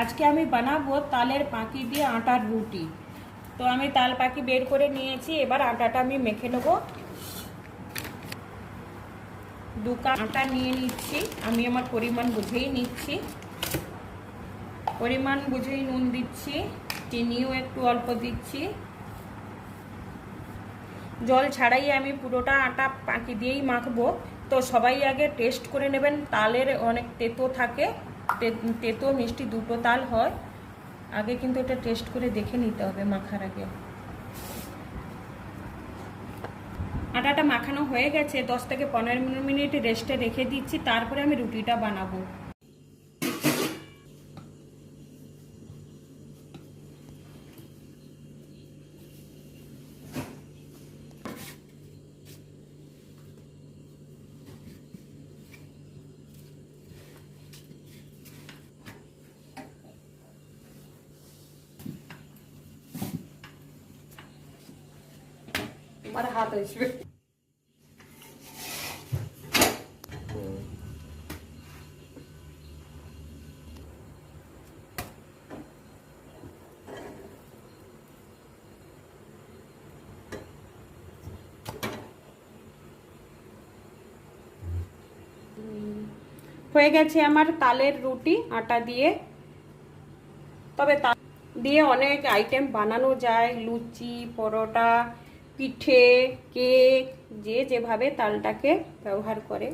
আজকে আমি বানাবো তালের পাকি দিয়ে আটার রুটি। তো আমি তাল পাকি বের করে নিয়েছি, এবার আটাটা আমি মেখে নেব। 2 কাপ আটা নিয়ে নিচ্ছি, আমি আমার পরিমাণ বুঝেই নিচ্ছি। পরিমাণ বুঝেই নুন দিচ্ছি, চিনিও একটু অল্প দিচ্ছি। জল ছাড়াই আমি পুরোটা আটা পাকি দিয়েই মাখবো। তো সবাই আগে টেস্ট করে নেবেন, তালের অনেক তেতো থাকে, তেতো মিষ্টি দুটো তাল হয়। আগে কিন্তু এটা টেস্ট করে দেখে নিতে হবে মাখার আগে। আটাটা মাখানো হয়ে গেছে, 10 থেকে 15 মিনিট রেস্টে রেখে দিচ্ছি, তারপরে আমি রুটিটা বানাবো। আমার হাত আসবে। হয়ে গেছে আমার তালের রুটি আটা দিয়ে। তবে তাল দিয়ে অনেক আইটেম বানানো যায়, লুচি, পরোটা, পিঠে, কেক, যে যেভাবে তালটাকে ব্যবহার করে।